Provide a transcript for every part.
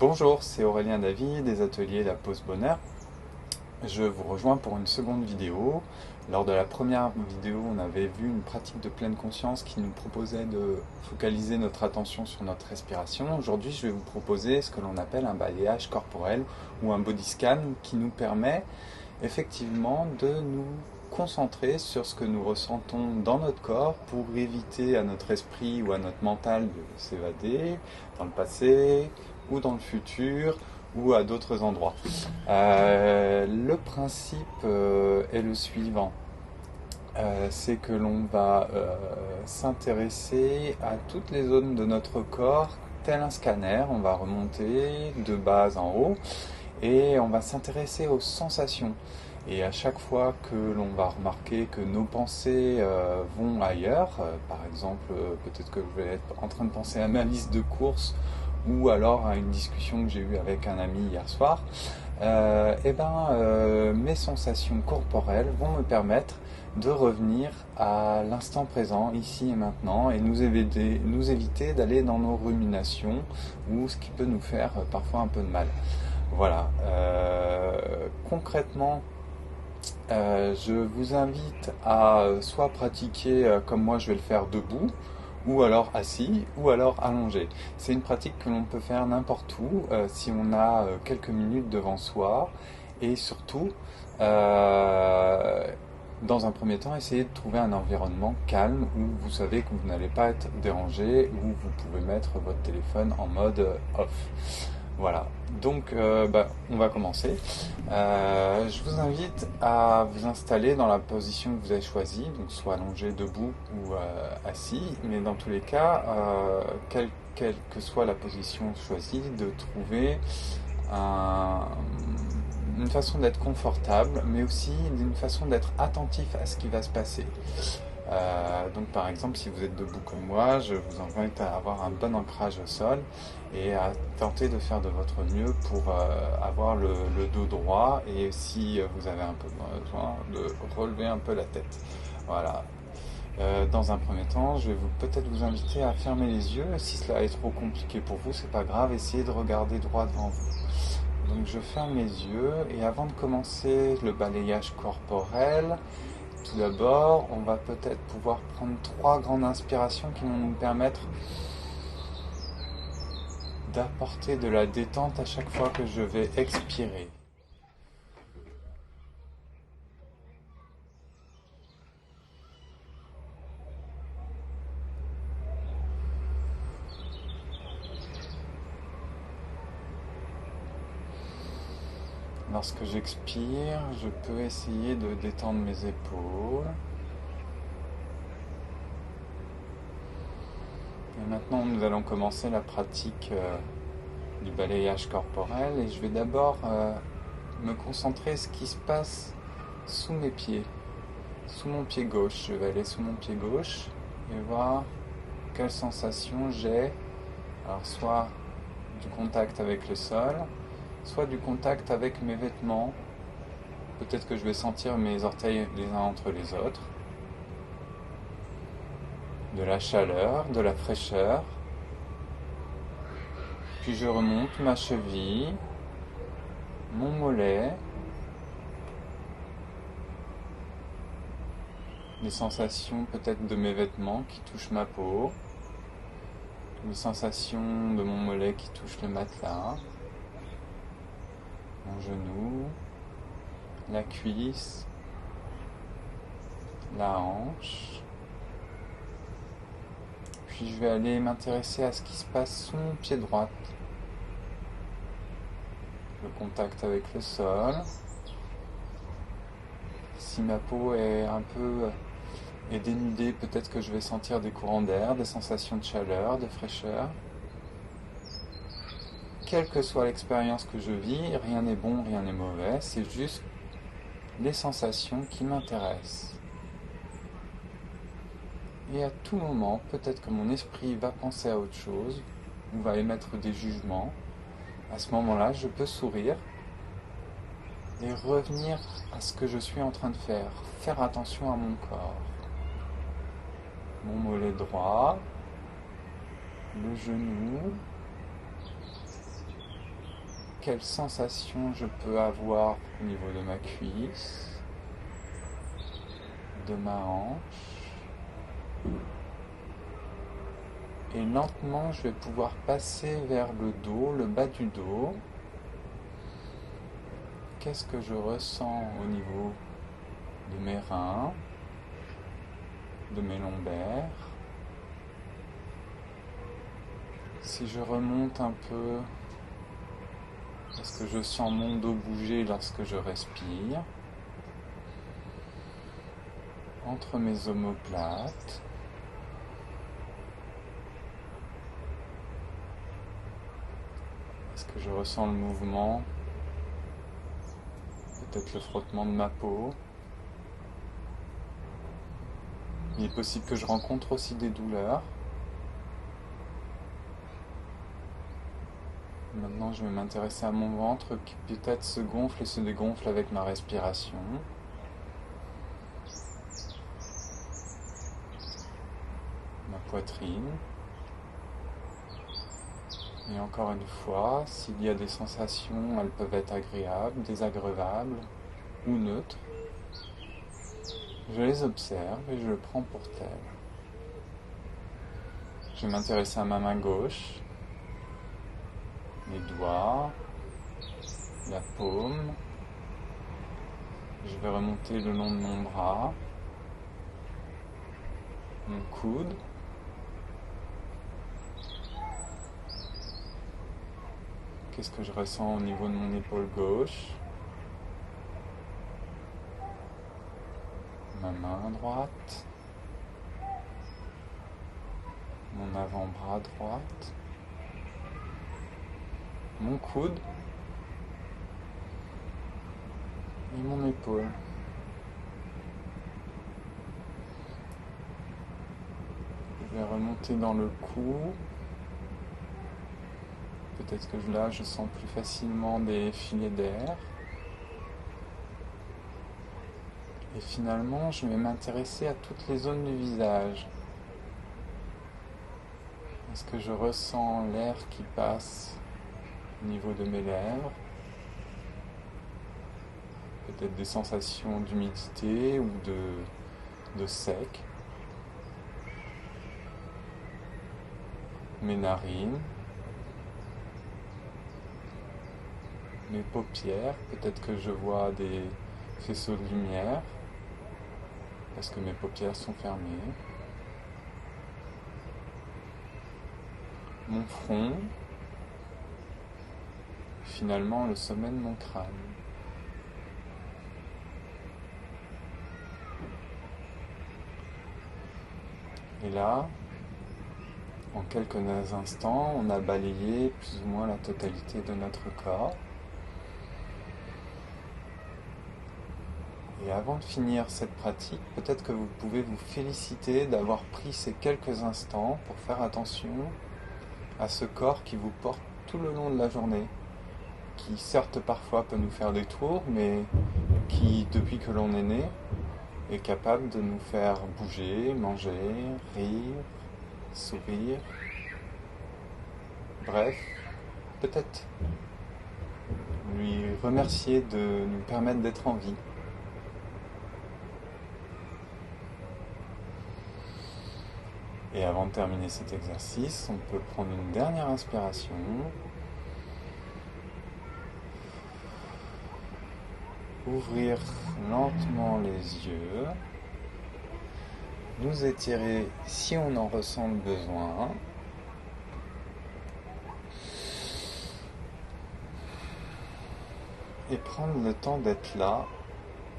Bonjour, c'est Aurélien Davy des ateliers La Pause Bonheur. Je vous rejoins pour une seconde vidéo. Lors de la première vidéo, on avait vu une pratique de pleine conscience qui nous proposait de focaliser notre attention sur notre respiration. Aujourd'hui, je vais vous proposer ce que l'on appelle un balayage corporel ou un body scan qui nous permet effectivement de nous concentrer sur ce que nous ressentons dans notre corps pour éviter à notre esprit ou à notre mental de s'évader dans le passé ou dans le futur ou à d'autres endroits. Le principe est le suivant. C'est que l'on va s'intéresser à toutes les zones de notre corps tel un scanner. On va remonter de bas en haut et on va s'intéresser aux sensations. Et à chaque fois que l'on va remarquer que nos pensées vont ailleurs, par exemple, peut-être que je vais être en train de penser à ma liste de courses ou alors à une discussion que j'ai eue avec un ami hier soir, mes sensations corporelles vont me permettre de revenir à l'instant présent, ici et maintenant, et nous éviter d'aller dans nos ruminations ou ce qui peut nous faire parfois un peu de mal. Voilà. Concrètement, je vous invite à soit pratiquer comme moi je vais le faire debout, ou alors assis, ou alors allongé. C'est une pratique que l'on peut faire n'importe où si on a quelques minutes devant soi, et surtout, dans un premier temps, essayez de trouver un environnement calme où vous savez que vous n'allez pas être dérangé, où vous pouvez mettre votre téléphone en mode off. Voilà, donc on va commencer. Je vous invite à vous installer dans la position que vous avez choisie, donc soit allongé, debout ou assis, mais dans tous les cas, quelle que soit la position choisie, de trouver une façon d'être confortable, mais aussi une façon d'être attentif à ce qui va se passer. Donc par exemple, si vous êtes debout comme moi, je vous invite à avoir un bon ancrage au sol et à tenter de faire de votre mieux pour avoir le dos droit, et si vous avez un peu besoin de relever un peu la tête. Voilà. Dans un premier temps, je vais peut-être vous inviter à fermer les yeux. Si cela est trop compliqué pour vous, c'est pas grave, essayez de regarder droit devant vous. Donc je ferme les yeux, et avant de commencer le balayage corporel, tout d'abord, on va peut-être pouvoir prendre 3 grandes inspirations qui vont nous permettre d'apporter de la détente à chaque fois que je vais expirer. Lorsque j'expire, je peux essayer de détendre mes épaules. Et maintenant, nous allons commencer la pratique du balayage corporel, et je vais d'abord me concentrer sur ce qui se passe sous mes pieds, sous mon pied gauche. Je vais aller sous mon pied gauche et voir quelles sensations j'ai. Alors soit du contact avec le sol, soit du contact avec mes vêtements. Peut-être que je vais sentir mes orteils les uns entre les autres. De la chaleur, de la fraîcheur. Puis je remonte ma cheville, mon mollet, les sensations peut-être de mes vêtements qui touchent ma peau, les sensations de mon mollet qui touche le matelas, mon genou, la cuisse, la hanche. Puis je vais aller m'intéresser à ce qui se passe sous mon pied droit. Le contact avec le sol. Si ma peau est un peu dénudée, peut-être que je vais sentir des courants d'air, des sensations de chaleur, de fraîcheur. Quelle que soit l'expérience que je vis, rien n'est bon, rien n'est mauvais, c'est juste les sensations qui m'intéressent. Et à tout moment, peut-être que mon esprit va penser à autre chose, ou va émettre des jugements. À ce moment-là, je peux sourire et revenir à ce que je suis en train de faire. Faire attention à mon corps. Mon mollet droit, le genou, quelles sensations je peux avoir au niveau de ma cuisse, de ma hanche. Et lentement, je vais pouvoir passer vers le dos, le bas du dos. Qu'est-ce que je ressens au niveau de mes reins, de mes lombaires? Si je remonte un peu, est-ce que je sens mon dos bouger lorsque je respire? Entre mes omoplates. Est-ce que je ressens le mouvement? Peut-être le frottement de ma peau. Il est possible que je rencontre aussi des douleurs. Maintenant, je vais m'intéresser à mon ventre qui peut-être se gonfle et se dégonfle avec ma respiration. Ma poitrine. Et encore une fois, s'il y a des sensations, elles peuvent être agréables, désagréables ou neutres. Je les observe et je le prends pour tel. Je vais m'intéresser à ma main gauche, les doigts, la paume. Je vais remonter le long de mon bras, mon coude. Qu'est-ce que je ressens au niveau de mon épaule gauche? Ma main droite. Mon avant-bras droite. Mon coude. Et mon épaule. Je vais remonter dans le cou. Peut-être que là, je sens plus facilement des filets d'air. Et finalement, je vais m'intéresser à toutes les zones du visage. Est-ce que je ressens l'air qui passe au niveau de mes lèvres? Peut-être des sensations d'humidité ou de sec. Mes narines. Mes paupières, peut-être que je vois des faisceaux de lumière parce que mes paupières sont fermées. Mon front, finalement le sommet de mon crâne. Et là, en quelques instants, on a balayé plus ou moins la totalité de notre corps. Et avant de finir cette pratique, peut-être que vous pouvez vous féliciter d'avoir pris ces quelques instants pour faire attention à ce corps qui vous porte tout le long de la journée, qui certes parfois peut nous faire des tours, mais qui, depuis que l'on est né, est capable de nous faire bouger, manger, rire, sourire. Bref, peut-être lui remercier de nous permettre d'être en vie. Et avant de terminer cet exercice, on peut prendre une dernière inspiration. Ouvrir lentement les yeux. Nous étirer si on en ressent le besoin. Et prendre le temps d'être là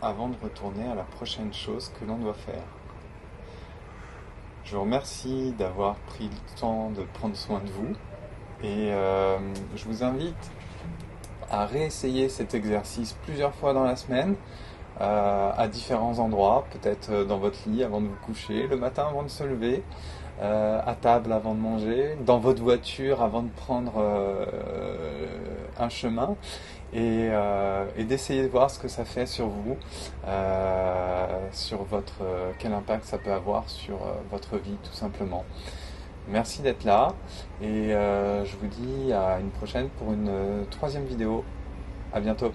avant de retourner à la prochaine chose que l'on doit faire. Je vous remercie d'avoir pris le temps de prendre soin de vous et je vous invite à réessayer cet exercice plusieurs fois dans la semaine à différents endroits, peut-être dans votre lit avant de vous coucher, le matin avant de se lever, à table avant de manger, dans votre voiture avant de prendre un chemin et d'essayer de voir ce que ça fait sur vous, sur quel impact ça peut avoir sur votre vie tout simplement. Merci d'être là et je vous dis à une prochaine pour une troisième vidéo. À bientôt.